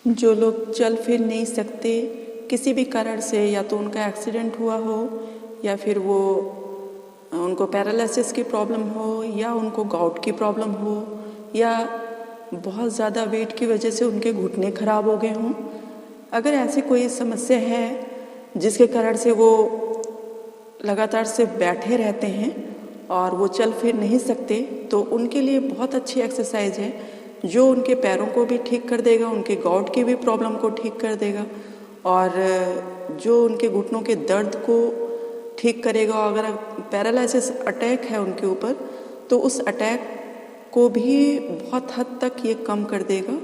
जो लोग चल फिर नहीं सकते किसी भी कारण से, या तो उनका एक्सीडेंट हुआ हो, या फिर उनको पैरालिसिस की प्रॉब्लम हो, या उनको गाउट की प्रॉब्लम हो, या बहुत ज़्यादा वेट की वजह से उनके घुटने खराब हो गए हों, अगर ऐसी कोई समस्या है जिसके कारण से वो लगातार सिर्फ बैठे रहते हैं और वो चल फिर नहीं सकते, तो उनके लिए बहुत अच्छी एक्सरसाइज है जो उनके पैरों को भी ठीक कर देगा, उनके गाउट की भी प्रॉब्लम को ठीक कर देगा, और जो उनके घुटनों के दर्द को ठीक करेगा। अगर पैरालिसिस अटैक है उनके ऊपर, तो उस अटैक को भी बहुत हद तक ये कम कर देगा,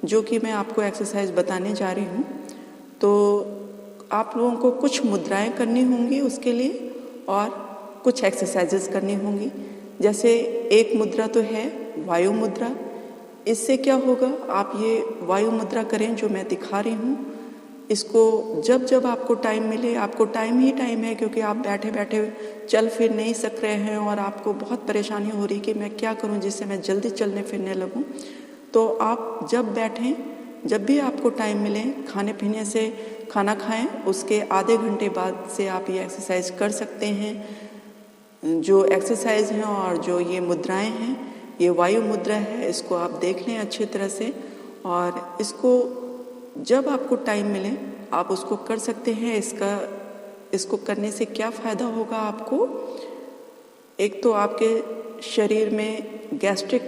जो कि मैं आपको एक्सरसाइज बताने जा रही हूँ। तो आप लोगों को कुछ मुद्राएं करनी होंगी उसके लिए, और कुछ एक्सरसाइजेस करनी होंगी। जैसे एक मुद्रा तो है वायु मुद्रा। इससे क्या होगा, आप ये वायु मुद्रा करें जो मैं दिखा रही हूँ। इसको जब जब आपको टाइम मिले, आपको टाइम ही टाइम है, क्योंकि आप बैठे बैठे चल फिर नहीं सक रहे हैं और आपको बहुत परेशानी हो रही कि मैं क्या करूँ जिससे मैं जल्दी चलने फिरने लगूँ। तो आप जब बैठें, जब भी आपको टाइम मिले, खाने पीने से खाना खाएं, उसके आधे घंटे बाद से आप ये एक्सरसाइज कर सकते हैं। जो एक्सरसाइज हैं और जो ये मुद्राएं हैं, ये वायु मुद्रा है, इसको आप देख लें अच्छी तरह से, और इसको जब आपको टाइम मिले आप उसको कर सकते हैं। इसको करने से क्या फ़ायदा होगा आपको, एक तो आपके शरीर में गैस्ट्रिक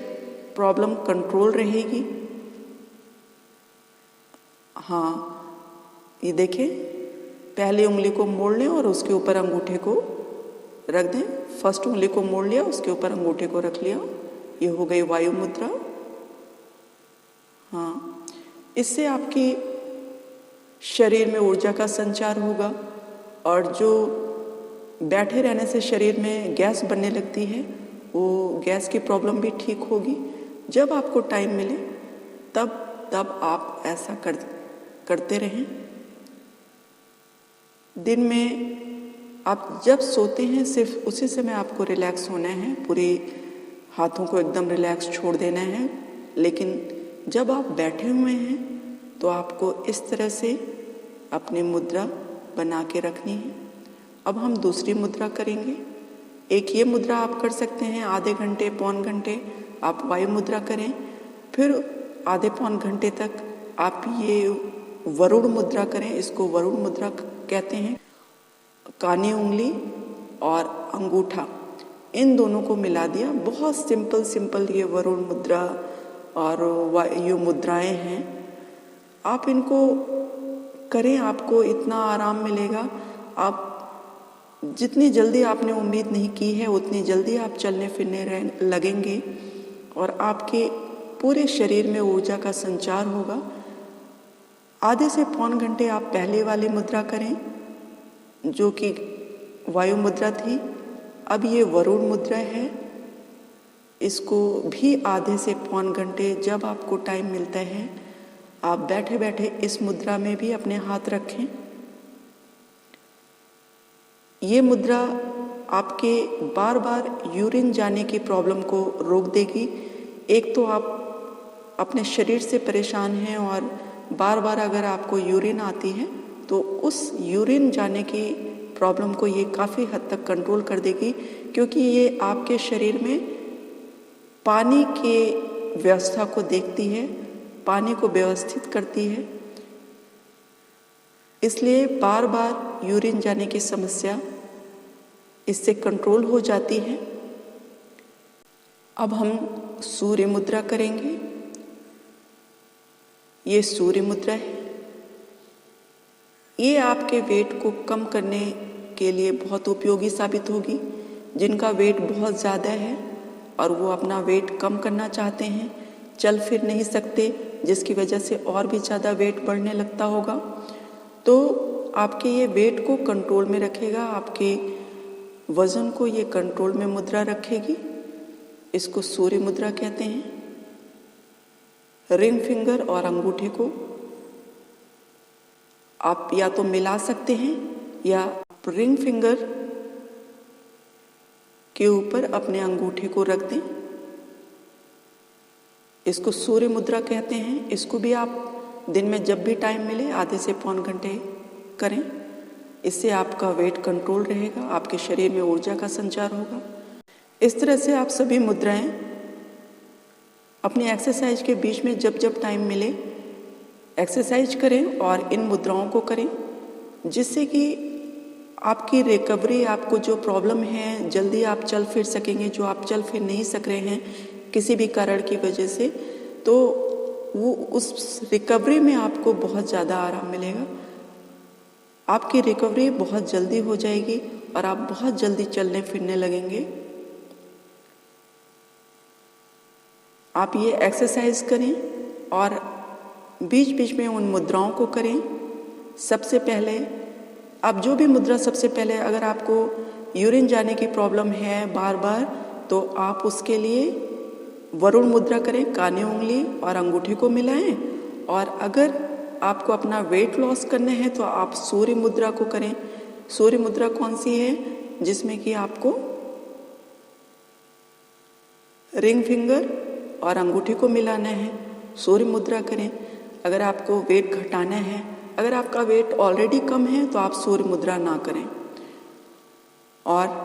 प्रॉब्लम कंट्रोल रहेगी। हाँ, ये देखें, पहली उंगली को मोड़ लें और उसके ऊपर अंगूठे को रख दें। फर्स्ट उंगली को मोड़ लिया, उसके ऊपर अंगूठे को रख लिया, ये हो गई वायु मुद्रा। हाँ, इससे आपकी शरीर में ऊर्जा का संचार होगा, और जो बैठे रहने से शरीर में गैस बनने लगती है, वो गैस की प्रॉब्लम भी ठीक होगी। जब आपको टाइम मिले तब आप ऐसा करते रहें। दिन में आप जब सोते हैं सिर्फ उसी समय आपको रिलैक्स होना है, पूरे हाथों को एकदम रिलैक्स छोड़ देना है। लेकिन जब आप बैठे हुए हैं तो आपको इस तरह से अपनी मुद्रा बना के रखनी है। अब हम दूसरी मुद्रा करेंगे। एक ये मुद्रा आप कर सकते हैं, आधे घंटे पौन घंटे आप वायु मुद्रा करें, फिर आधे पौन घंटे तक आप ये वरुण मुद्रा करें। इसको वरुण मुद्रा कहते हैं। कानी उंगली और अंगूठा, इन दोनों को मिला दिया। बहुत सिंपल ये वरुण मुद्रा और वायु मुद्राएं हैं। आप इनको करें, आपको इतना आराम मिलेगा। आप जितनी जल्दी आपने उम्मीद नहीं की है उतनी जल्दी आप चलने फिरने लगेंगे, और आपके पूरे शरीर में ऊर्जा का संचार होगा। आधे से पौन घंटे आप पहले वाली मुद्रा करें जो कि वायु मुद्रा थी। अब ये वरुण मुद्रा है, इसको भी आधे से पौन घंटे जब आपको टाइम मिलता है आप बैठे बैठे इस मुद्रा में भी अपने हाथ रखें। ये मुद्रा आपके बार बार यूरिन जाने की प्रॉब्लम को रोक देगी। एक तो आप अपने शरीर से परेशान हैं और बार बार अगर आपको यूरिन आती है तो उस यूरिन जाने की प्रॉब्लम को ये काफ़ी हद तक कंट्रोल कर देगी, क्योंकि ये आपके शरीर में पानी के व्यवस्था को देखती है, पानी को व्यवस्थित करती है। इसलिए बार बार यूरिन जाने की समस्या इससे कंट्रोल हो जाती है। अब हम सूर्य मुद्रा करेंगे। ये सूर्य मुद्रा है। ये आपके वेट को कम करने के लिए बहुत उपयोगी साबित होगी। जिनका वेट बहुत ज़्यादा है और वो अपना वेट कम करना चाहते हैं, चल फिर नहीं सकते, जिसकी वजह से और भी ज़्यादा वेट बढ़ने लगता होगा, तो आपके ये वेट को कंट्रोल में रखेगा, आपके वज़न को ये कंट्रोल में मुद्रा रखेगी। इसको सूर्य मुद्रा कहते हैं। रिंग फिंगर और अंगूठे को आप या तो मिला सकते हैं या रिंग फिंगर के ऊपर अपने अंगूठे को रख दें। इसको सूर्य मुद्रा कहते हैं। इसको भी आप दिन में जब भी टाइम मिले आधे से पौन घंटे करें। इससे आपका वेट कंट्रोल रहेगा, आपके शरीर में ऊर्जा का संचार होगा। इस तरह से आप सभी मुद्राएं अपनी एक्सरसाइज के बीच में जब जब टाइम मिले एक्सरसाइज करें और इन मुद्राओं को करें, जिससे कि आपकी रिकवरी, आपको जो प्रॉब्लम है जल्दी आप चल फिर सकेंगे। जो आप चल फिर नहीं सक रहे हैं किसी भी कारण की वजह से, तो वो उस रिकवरी में आपको बहुत ज़्यादा आराम मिलेगा। आपकी रिकवरी बहुत जल्दी हो जाएगी और आप बहुत जल्दी चलने फिरने लगेंगे। आप ये एक्सरसाइज करें और बीच बीच में उन मुद्राओं को करें। सबसे पहले आप जो भी मुद्रा, सबसे पहले अगर आपको यूरिन जाने की प्रॉब्लम है बार बार, तो आप उसके लिए वरुण मुद्रा करें। कानी उंगली और अंगूठे को मिलाएं। और अगर आपको अपना वेट लॉस करना है तो आप सूर्य मुद्रा को करें। सूर्य मुद्रा कौन सी है? जिसमें कि आपको रिंग फिंगर और अंगूठे को मिलाना है। सूर्य मुद्रा करें। अगर आपको वेट घटाना है, अगर आपका वेट ऑलरेडी कम है तो आप सूर्य मुद्रा ना करें। और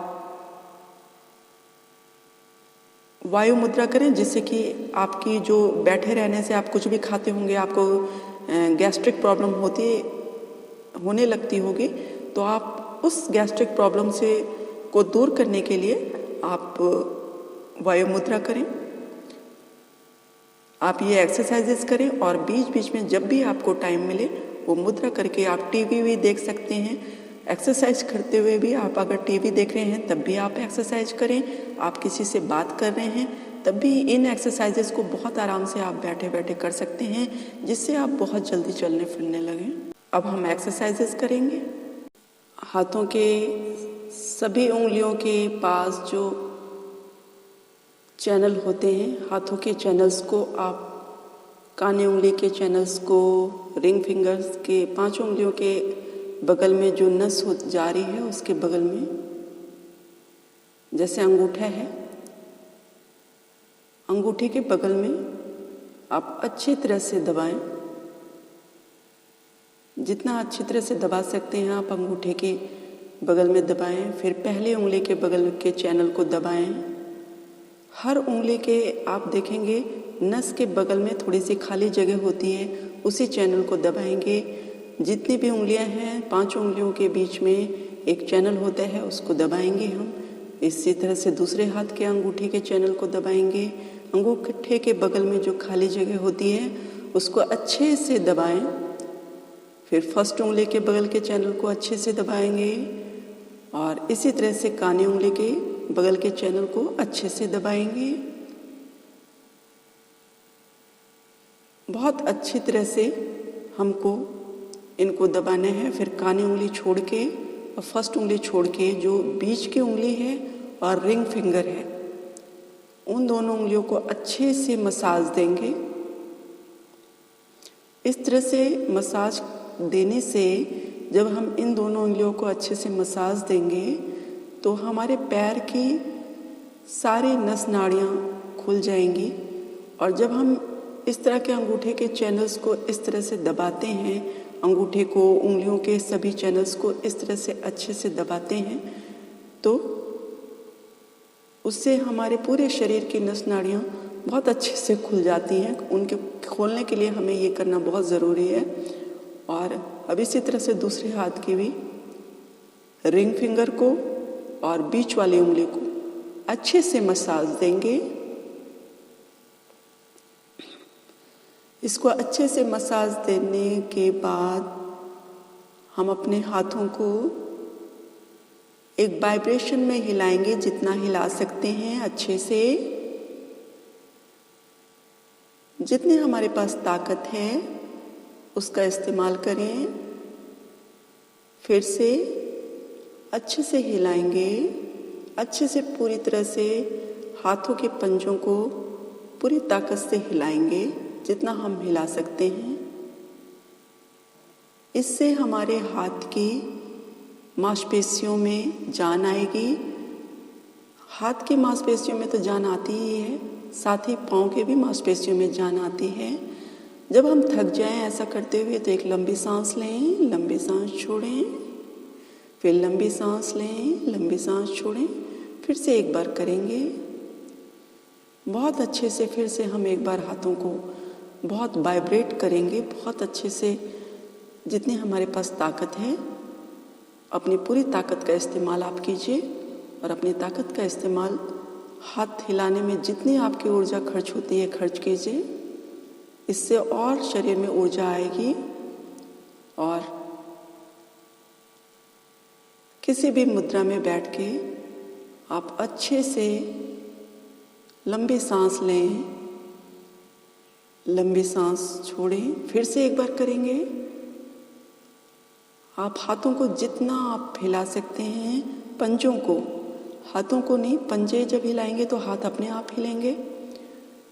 वायु मुद्रा करें, जिससे कि आपकी जो बैठे रहने से आप कुछ भी खाते होंगे, आपको गैस्ट्रिक प्रॉब्लम होने लगती होगी, तो आप उस गैस्ट्रिक प्रॉब्लम को दूर करने के लिए आप वायु मुद्रा करें। आप ये एक्सरसाइजेस करें और बीच बीच में जब भी आपको टाइम मिले वो मुद्रा करके आप टीवी भी देख सकते हैं। एक्सरसाइज करते हुए भी आप अगर टीवी देख रहे हैं तब भी आप एक्सरसाइज करें। आप किसी से बात कर रहे हैं तब भी इन एक्सरसाइजेस को बहुत आराम से आप बैठे बैठे कर सकते हैं, जिससे आप बहुत जल्दी चलने फिरने लगें। अब हम एक्सरसाइजेस करेंगे। हाथों के सभी उंगलियों के पास जो चैनल होते हैं, हाथों के चैनल्स को आप, काने उंगली के चैनल्स को, रिंग फिंगर्स के 5 उंगलियों के बगल में जो नस जा रही है उसके बगल में, जैसे अंगूठा है, अंगूठे के बगल में आप अच्छी तरह से दबाएं। जितना अच्छी तरह से दबा सकते हैं आप अंगूठे के बगल में दबाएं। फिर पहले उंगली के बगल के चैनल को दबाएं। हर उंगली के आप देखेंगे नस के बगल में थोड़ी सी खाली जगह होती है, उसी चैनल को दबाएंगे। जितनी भी उंगलियां हैं 5 उंगलियों के बीच में एक चैनल होता है, उसको दबाएंगे हम। इसी तरह से दूसरे हाथ के अंगूठे के चैनल को दबाएंगे। अंगूठे के बगल में जो खाली जगह होती है उसको अच्छे से दबाएं। फिर फर्स्ट उंगली के बगल के चैनल को अच्छे से दबाएंगे और इसी तरह से कानी उंगली के बगल के चैनल को अच्छे से दबाएंगे। बहुत अच्छी तरह से हमको इनको दबाना है। फिर कानी उंगली छोड़ के और फर्स्ट उंगली छोड़ के जो बीच की उंगली है और रिंग फिंगर है, उन दोनों उंगलियों को अच्छे से मसाज देंगे। इस तरह से मसाज देने से जब हम इन दोनों उंगलियों को अच्छे से मसाज देंगे तो हमारे पैर की सारी नस नाड़ियाँ खुल जाएंगी। और जब हम इस तरह के अंगूठे के चैनल्स को इस तरह से दबाते हैं, अंगूठे को, उंगलियों के सभी चैनल्स को इस तरह से अच्छे से दबाते हैं, तो उससे हमारे पूरे शरीर की नस नाड़ियाँ बहुत अच्छे से खुल जाती हैं। उनके खोलने के लिए हमें ये करना बहुत ज़रूरी है। और अब इसी तरह से दूसरे हाथ की भी रिंग फिंगर को और बीच वाली उंगली को अच्छे से मसाज देंगे। इसको अच्छे से मसाज देने के बाद हम अपने हाथों को एक वाइब्रेशन में हिलाएंगे, जितना हिला सकते हैं अच्छे से। जितनी हमारे पास ताकत है उसका इस्तेमाल करें। फिर से अच्छे से हिलाएंगे, अच्छे से पूरी तरह से हाथों के पंजों को पूरी ताकत से हिलाएंगे, जितना हम हिला सकते हैं। इससे हमारे हाथ की मांसपेशियों में जान आएगी। हाथ की मांसपेशियों में तो जान आती ही है, साथ ही पाँव के भी मांसपेशियों में जान आती है। जब हम थक जाएं ऐसा करते हुए तो एक लंबी सांस लें, लंबी सांस छोड़ें, फिर लंबी सांस लें, लंबी सांस छोड़ें। फिर से एक बार करेंगे। बहुत अच्छे से फिर से हम एक बार हाथों को बहुत वाइब्रेट करेंगे, बहुत अच्छे से, जितनी हमारे पास ताकत है अपनी पूरी ताकत का इस्तेमाल आप कीजिए। और अपनी ताकत का इस्तेमाल हाथ हिलाने में जितनी आपकी ऊर्जा खर्च होती है खर्च कीजिए। इससे और शरीर में ऊर्जा आएगी और किसी भी मुद्रा में बैठ के आप अच्छे से लंबी सांस लें, लंबी सांस छोड़ें। फिर से एक बार करेंगे। आप हाथों को जितना आप हिला सकते हैं, पंजों को, हाथों को नहीं, पंजे जब हिलाएंगे तो हाथ अपने आप हिलेंगे।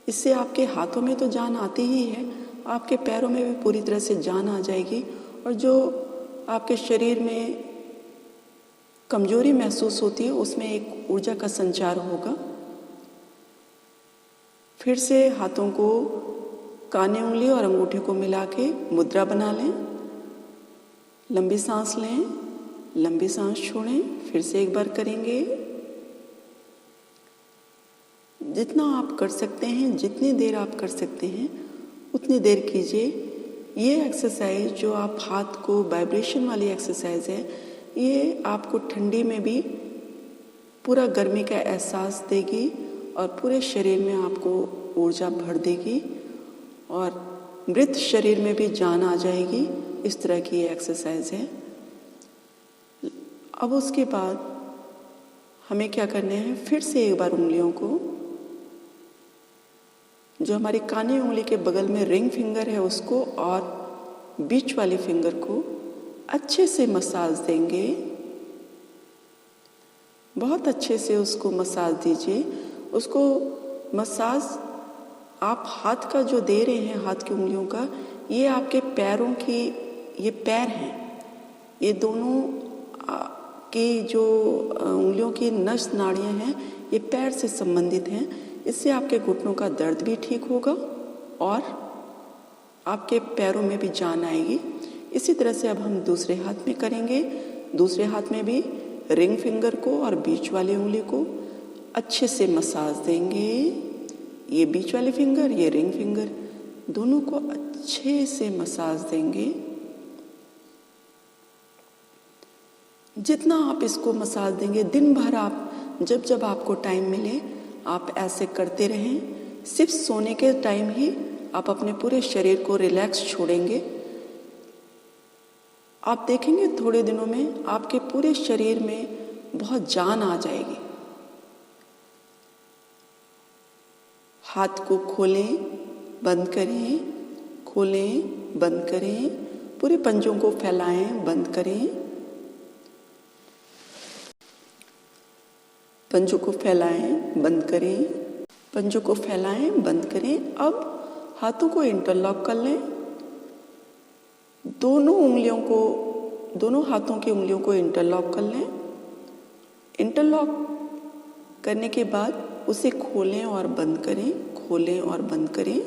इससे आपके हाथों में तो जान आती ही है, आपके पैरों में भी पूरी तरह से जान आ जाएगी। और जो आपके शरीर में कमजोरी महसूस होती है उसमें एक ऊर्जा का संचार होगा। फिर से हाथों को काने उंगली और अंगूठे को मिला के मुद्रा बना लें। लंबी सांस लें, लंबी सांस छोड़ें। फिर से एक बार करेंगे। जितना आप कर सकते हैं, जितनी देर आप कर सकते हैं उतनी देर कीजिए। ये एक्सरसाइज जो आप हाथ को वाइब्रेशन वाली एक्सरसाइज है, ये आपको ठंडी में भी पूरा गर्मी का एहसास देगी और पूरे शरीर में आपको ऊर्जा भर देगी और मृत शरीर में भी जान आ जाएगी। इस तरह की ये एक्सरसाइज है। अब उसके बाद हमें क्या करना है, फिर से एक बार उंगलियों को, जो हमारी कानी उंगली के बगल में रिंग फिंगर है उसको और बीच वाली फिंगर को अच्छे से मसाज देंगे। बहुत अच्छे से उसको मसाज दीजिए। उसको मसाज आप हाथ का जो दे रहे हैं, हाथ की उंगलियों का, ये आपके पैरों की, ये पैर हैं, ये दोनों की जो उंगलियों की नस नाड़ियाँ हैं ये पैर से संबंधित हैं। इससे आपके घुटनों का दर्द भी ठीक होगा और आपके पैरों में भी जान आएगी। इसी तरह से अब हम दूसरे हाथ में करेंगे। दूसरे हाथ में भी रिंग फिंगर को और बीच वाली उंगली को अच्छे से मसाज देंगे। ये बीच वाली फिंगर, ये रिंग फिंगर, दोनों को अच्छे से मसाज देंगे। जितना आप इसको मसाज देंगे, दिन भर आप जब जब आपको टाइम मिले आप ऐसे करते रहें। सिर्फ सोने के टाइम ही आप अपने पूरे शरीर को रिलैक्स छोड़ेंगे। आप देखेंगे थोड़े दिनों में आपके पूरे शरीर में बहुत जान आ जाएगी। हाथ को खोलें, बंद करें, खोलें, बंद करें, पूरे पंजों को फैलाएं, बंद करें, पंजों को फैलाएं, बंद करें, पंजों को फैलाएं, बंद करें। अब हाथों को इंटरलॉक कर लें। दोनों हाथों की उंगलियों को इंटरलॉक कर लें। इंटरलॉक करने के बाद उसे खोलें और बंद करें, खोलें और बंद करें।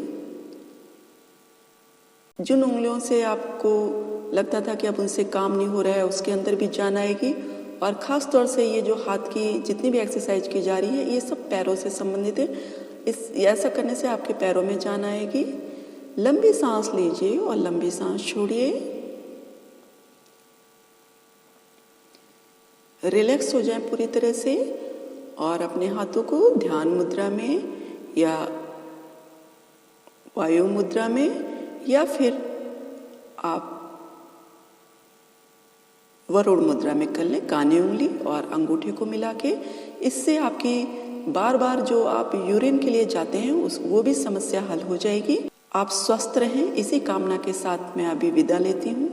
जिन उंगलियों से आपको लगता था कि अब उनसे काम नहीं हो रहा है, उसके अंदर भी जान आएगी। और ख़ास तौर से ये जो हाथ की जितनी भी एक्सरसाइज की जा रही है, ये सब पैरों से संबंधित है। ऐसा करने से आपके पैरों में जान आएगी। लंबी सांस लीजिए और लंबी सांस छोड़िए। रिलैक्स हो जाएं पूरी तरह से और अपने हाथों को ध्यान मुद्रा में या वायु मुद्रा में या फिर आप वरुण मुद्रा में कर लें। काने उंगली और अंगूठे को मिला के, इससे आपकी बार बार जो आप यूरिन के लिए जाते हैं वो भी समस्या हल हो जाएगी। आप स्वस्थ रहें, इसी कामना के साथ मैं अभी विदा लेती हूँ।